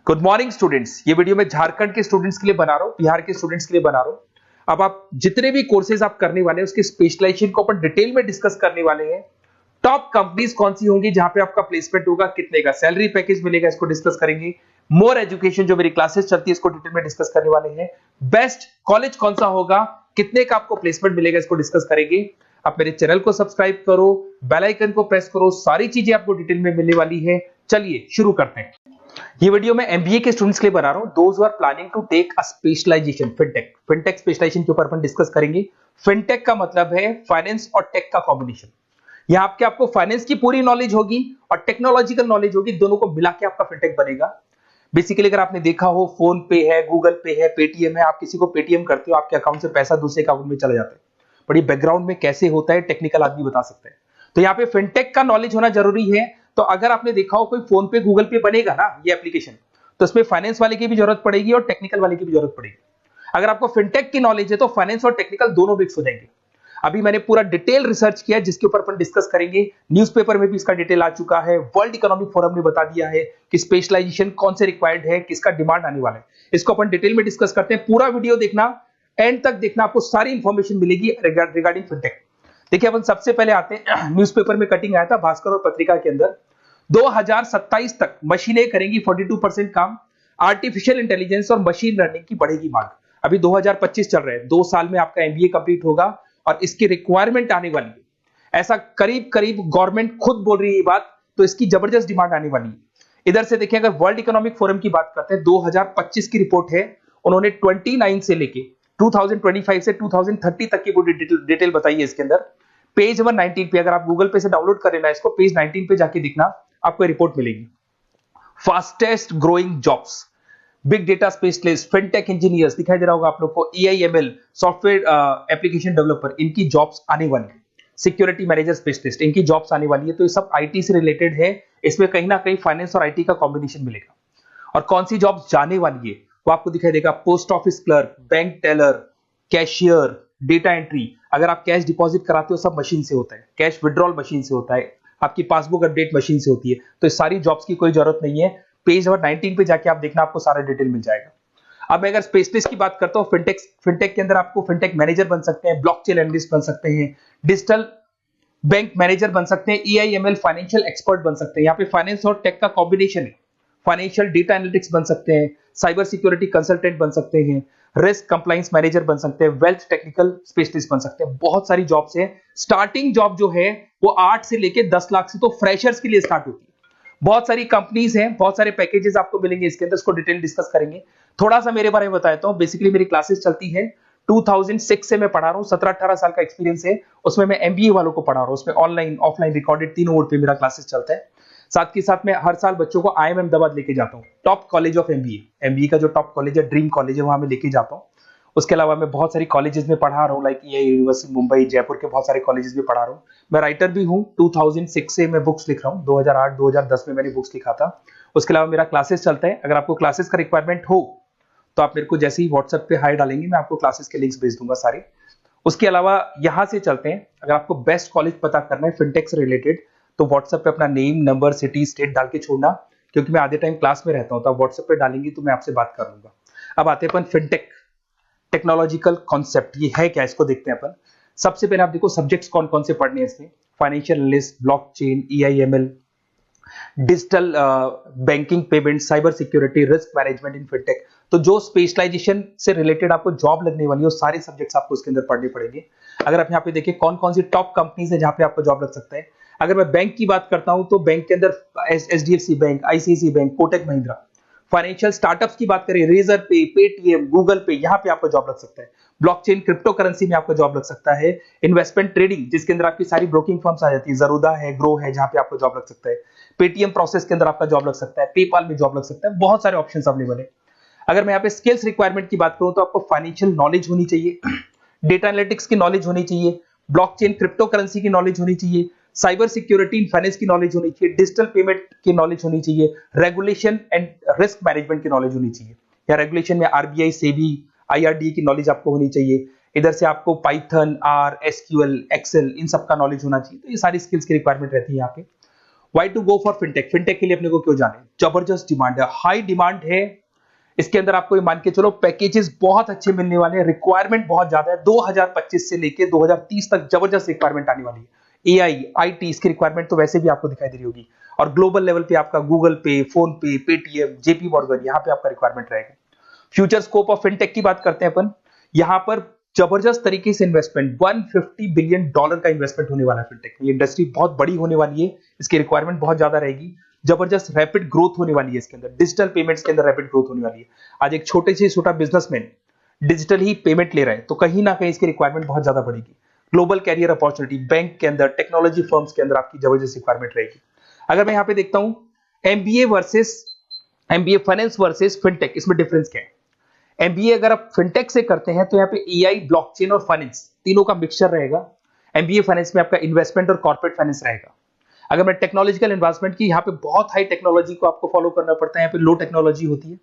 Good morning students. ये video मैं झारखंड के स्टूडेंट्स के लिए बना रहा हूँ, बिहार के स्टूडेंट्स के लिए बना रहा हूँ। अब आप जितने भी कोर्सेज आप करने वाले हैं उसके स्पेशलाइजेशन को अपन डिटेल में डिस्कस करने वाले हैं। टॉप कंपनीज कौन सी होंगी जहां पे आपका प्लेसमेंट होगा, कितने का सैलरी पैकेज मिलेगा, इसको डिस्कस करेंगे। मोर एजुकेशन जो मेरी क्लासेस चलती है इसको डिटेल में डिस्कस करने वाले हैं। बेस्ट कॉलेज कौन सा होगा, कितने का आपको प्लेसमेंट मिलेगा, इसको डिस्कस करेंगे। आप मेरे चैनल को सब्सक्राइब करो, बेल आइकन को प्रेस करो, सारी चीजें आपको डिटेल में मिलने वाली है। चलिए शुरू करते हैं। ये वीडियो मैं एमबीए के स्टूडेंट्स के लिए बना रहा हूं, those who are planning to take a specialization fintech specialization के ऊपर अपन डिस्कस करेंगे। फिनटेक का मतलब है फाइनेंस और टेक का कॉम्बिनेशन। यहां आपको फाइनेंस की पूरी नॉलेज होगी और टेक्नोलॉजिकल नॉलेज होगी, दोनों को मिला के आपका फिनटेक बनेगा। बेसिकली अगर आपने देखा हो, फोन पे है, गूगल पे है, पेटीएम है, आप किसी को पेटीएम करते हो, आपके अकाउंट से पैसा दूसरे अकाउंट में चला जाता है। बड़ी बैकग्राउंड में कैसे होता है टेक्निकल आदमी बता सकते हैं। तो यहाँ पे फिनटेक का नॉलेज होना जरूरी है। तो अगर आपने देखा हो कोई फोन पे गूगल पे बनेगा ना ये एप्लीकेशन, तो इसमें फाइनेंस वाले की भी जरूरत पड़ेगी और टेक्निकल वाले की भी जरूरत पड़ेगी। अगर आपको फिनटेक की नॉलेज है तो फाइनेंस और टेक्निकल दोनों मिक्स हो जाएंगे। अभी मैंने पूरा डिटेल रिसर्च किया जिसके ऊपर अपन डिस्कस करेंगे। न्यूज़पेपर में भी इसका डिटेल आ चुका है, वर्ल्ड इकोनॉमिक फोरम ने बता दिया है कि स्पेशलाइजेशन कौन से रिक्वायर्ड है, किसका डिमांड आने वाला है। इसको अपन डिटेल में डिस्कस करते हैं। पूरा वीडियो देखना, एंड तक देखना, आपको सारी इंफॉर्मेशन मिलेगी रिगार्डिंग फिनटेक। देखिए अपन सबसे पहले आते हैं, न्यूज़पेपर में कटिंग आया था भास्कर और पत्रिका के अंदर। 2027 तक मशीनें करेंगी 42% काम। आर्टिफिशियल इंटेलिजेंस और मशीन लर्निंग की बढ़ेगी मांग। अभी 2025 चल रहे हैं, 2 साल में आपका एमबीए कंप्लीट होगा और इसकी रिक्वायरमेंट आने वाली है। ऐसा करीब करीब गवर्नमेंट खुद बोल रही है ये बात, तो इसकी जबरदस्त डिमांड आने वाली है। इधर से देखिए, अगर वर्ल्ड इकोनॉमिक फोरम की बात करते हैं, 2025 की रिपोर्ट है। उन्होंने 29 से लेके 2025 से 2030 तक की पूरी डिटेल बताई है इसके अंदर। पेज नंबर 19 पे, अगर आप गूगल पे से डाउनलोड कर लेना इसको, पेज 19 पे जाके दिखना, आपको रिपोर्ट मिलेगी। Fastest growing jobs, big data specialist, fintech engineers दिखाई दे रहा होगा आप लोग को, ईआईएमएल सॉफ्टवेयर एप्लीकेशन डेवलपर, इनकी जॉब्स आने वाली है। सिक्योरिटी मैनेजर स्पेशलिस्ट, इनकी जॉब्स आने वाली है। तो ये सब आईटी से रिलेटेड है, इसमें कहीं ना कहीं फाइनेंस और आईटी का कॉम्बिनेशन मिलेगा। और कौन सी जॉब्स जाने वाली है वो आपको दिखाई देगा। Post office clerk, bank teller, cashier, data entry. अगर आप कैश डिपॉजिट कराते हो सब मशीन से होता है, कैश विड्रॉल मशीन से होता है, आपकी पासबुक अपडेट मशीन से होती है। तो इस सारी जॉब्स की कोई जरूरत नहीं है। पेज नंबर 19 पे जाके आप देखना, आपको सारा डिटेल मिल जाएगा। अब मैं अगर स्पेशलिस्ट की बात करता हूँ, फिनटेक के अंदर आपको फिनटेक मैनेजर बन सकते हैं, ब्लॉकचेन एनालिस्ट बन सकते हैं, डिजिटल बैंक मैनेजर बन सकते हैं, ईआईएमएल फाइनेंशियल एक्सपर्ट बन सकते हैं। यहाँ पे फाइनेंस और टेक का कॉम्बिनेशन है। फाइनेंशियल डेटा एनालिटिक्स बन सकते हैं, साइबर सिक्योरिटी कंसल्टेंट बन सकते हैं, रिस्क कंप्लायंस मैनेजर बन सकते हैं, वेल्थ टेक्निकल स्पेशलिस्ट बन सकते हैं। बहुत सारी जॉब्स है। स्टार्टिंग जॉब जो है वो 8 से लेके 10 लाख से तो फ्रेशर्स के लिए स्टार्ट होती है। बहुत सारी कंपनीज हैं, बहुत सारे पैकेजेस आपको मिलेंगे इसके अंदर, इसको डिटेल डिस्कस करेंगे। थोड़ा सा मेरे बारे में बताता हूं। बेसिकली मेरी क्लासेस चलती है 2006 से मैं पढ़ा रहा हूं, 17-18 साल का एक्सपीरियंस है। उसमें मैं एमबीए वालों को पढ़ा रहा हूं, उसमें ऑनलाइन ऑफलाइन रिकॉर्डेड तीनों मोड पे मेरा क्लासेस चलता है। साथ के साथ मैं हर साल बच्चों को आईएम अहमदाबाद लेके जाता हूँ, टॉप कॉलेज ऑफ एमबीए का जो टॉप कॉलेज है, ड्रीम कॉलेज है, वहां मैं लेके जाता हूँ। उसके अलावा मैं बहुत सारी कॉलेजेस में पढ़ा रहा हूँ, लाइक ये यूनिवर्सिटी मुंबई, जयपुर के बहुत सारे कॉलेजेस में पढ़ा रहा हूँ। मैं राइटर भी हूँ, 2006 से मैं बुक्स लिख रहा हूँ, 2008-2010 में मैंने बुक्स लिखा था। उसके अलावा मेरा क्लासेस चलता है। अगर आपको क्लासेस का रिक्वायरमेंट हो तो आप मेरे को जैसे ही व्हाट्सएप पे हाई डालेंगे, मैं आपको क्लासेस के लिंक्स भेज दूंगा सारे। उसके अलावा यहाँ से चलते हैं, अगर आपको बेस्ट कॉलेज पता करना है फिनटेक से रिलेटेड, तो व्हाट्सएप पे अपना नेम, नंबर, सिटी, स्टेट डाल के छोड़ना, क्योंकि मैं आधे टाइम क्लास में रहता हूँ, तो आप व्हाट्सएप पे डालेंगे तो मैं आपसे बात कर लूंगा। अब आते हैं अपन फिनटेक टेक्नोलॉजिकल कॉन्सेप्ट, ये है क्या, इसको देखते हैं अपन। सबसे पहले आप देखो सब्जेक्ट्स कौन कौन से पढ़ने हैं इसमें। Financial analyst, blockchain, AIML, digital banking, payment, cyber security, risk management in fintech. तो जो स्पेशलाइजेशन से रिलेटेड आपको जॉब लगने वाली है, वो सारे सब्जेक्ट्स आपको इसके अंदर पढ़ने पड़ेंगे। अगर आप यहाँ पे देखिए कौन कौन सी टॉप कंपनीज है जहां पे आपको जॉब लग सकता है। अगर मैं बैंक की बात करता हूं तो बैंक के अंदर HDFC bank, ICICI bank, Kotak Mahindra. Financial startups की बात करें, रेजर पे, पेटीएम, गूगल पे, यहां पे आपको जॉब लग सकता है। ब्लॉकचेन, क्रिप्टो करेंसी में आपको जॉब लग सकता है। इन्वेस्टमेंट ट्रेडिंग, जिसके अंदर आपकी सारी ब्रोकिंग फर्म्स आ जाती है, जरूदा है, ग्रो है, जहां पे आपको जॉब लग सकता है। पेटीएम प्रोसेस के अंदर आपका जॉब लग सकता है, पेपाल में जॉब लग सकता है। बहुत सारे ऑप्शंस अवेलेबल है। अगर मैं यहाँ पे स्किल्स रिक्वायरमेंट की बात करूं तो आपको फाइनेंशियल नॉलेज होनी चाहिए, डेटा एनालिटिक्स की नॉलेज होनी चाहिए, ब्लॉकचेन, क्रिप्टो करेंसी की नॉलेज होनी चाहिए, साइबर सिक्योरिटी इन फाइनेंस की नॉलेज होनी चाहिए, डिजिटल पेमेंट की नॉलेज होनी चाहिए, रेगुलेशन एंड रिस्क मैनेजमेंट की नॉलेज होनी चाहिए। या रेगुलेशन में आरबीआई, सेबी, आईआरडी की नॉलेज आपको होनी चाहिए। इधर से आपको पाइथन, आर, एसक्यूएल, एक्सेल, इन सब का नॉलेज होना चाहिए। तो ये सारी स्किल्स की रिक्वायरमेंट रहती है यहाँ पे। Why to go for fintech, fintech के लिए अपने को क्यों जाने, जबरदस्त डिमांड है, हाई डिमांड है। इसके अंदर आपको ये मान के चलो पैकेजेस बहुत अच्छे मिलने वाले हैं, रिक्वायरमेंट बहुत ज्यादा है, 2025 से लेके 2030 तक जबरदस्त रिक्वायरमेंट आने वाली है। एआई, आईटी, इसकी रिक्वायरमेंट तो वैसे भी आपको दिखाई दे रही होगी, और ग्लोबल लेवल पे आपका गूगल पे, फोन पे, पेटीएम, जेपी मॉर्गन, यहाँ पे आपका रिक्वायरमेंट रहेगा। फ्यूचर स्कोप ऑफ फिनटेक की बात करते हैं अपन, यहाँ पर जबरदस्त तरीके से इन्वेस्टमेंट, $150 बिलियन का इन्वेस्टमेंट होने वाला है फिनटेक में। ये इंडस्ट्री बहुत बड़ी होने वाली है, इसकी रिक्वायरमेंट बहुत ज्यादा रहेगी, जबरदस्त रैपिड ग्रोथ होने वाली है इसके अंदर, डिजिटल पेमेंट्स के अंदर रैपिड ग्रोथ होने वाली है। आज एक छोटे से छोटा बिजनेसमैन डिजिटल ही पेमेंट ले रहा है, तो कहीं ना कहीं इसकी रिक्वायरमेंट बहुत ज्यादा बढ़ेगी। ग्लोबल कैरियर अपॉर्चुनिटी, बैंक के अंदर, टेक्नोलॉजी फर्म्स के अंदर आपकी जबरदस्त रिक्वायरमेंट रहेगी। अगर मैं यहाँ पे देखता हूं एमबीए फाइनेंस वर्सेस फिनटेक, इसमें डिफरेंस क्या है। एमबीए अगर आप फिनटेक से करते हैं तो यहाँ पे एआई, ब्लॉकचेन और फाइनेंस तीनों का मिक्सचर रहेगा। एमबीए फाइनेंस में आपका इन्वेस्टमेंट और कॉर्पोरेट फाइनेंस रहेगा। अगर मैं टेक्नोलॉजिकल एडवांसमेंट की, यहाँ पे बहुत हाई टेक्नोलॉजी को आपको फॉलो करना पड़ता है, यहाँ पे लो टेक्नोलॉजी होती है।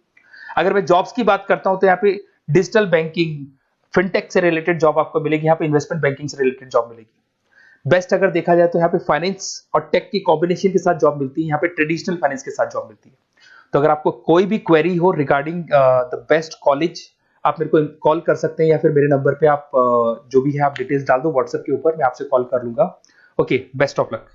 अगर मैं जॉब्स की बात करता हूं तो यहाँ पे डिजिटल बैंकिंग, फिनटेक से रिलेटेड जॉब आपको मिलेगी, यहाँ पे इन्वेस्टमेंट बैंकिंग से रिलेटेड जॉब मिलेगी। बेस्ट अगर देखा जाए तो यहाँ पे फाइनेंस और टेक की कॉम्बिनेशन के साथ जॉब मिलती है, यहाँ पे ट्रेडिशनल फाइनेंस के साथ जॉब मिलती है। तो अगर आपको कोई भी क्वेरी हो रिगार्डिंग द बेस्ट कॉलेज, आप मेरे को कॉल कर सकते हैं, या फिर मेरे नंबर पे आप जो भी है आप डिटेल्स डाल दो व्हाट्सएप के ऊपर, मैं आपसे कॉल कर लूंगा। Okay, best of luck.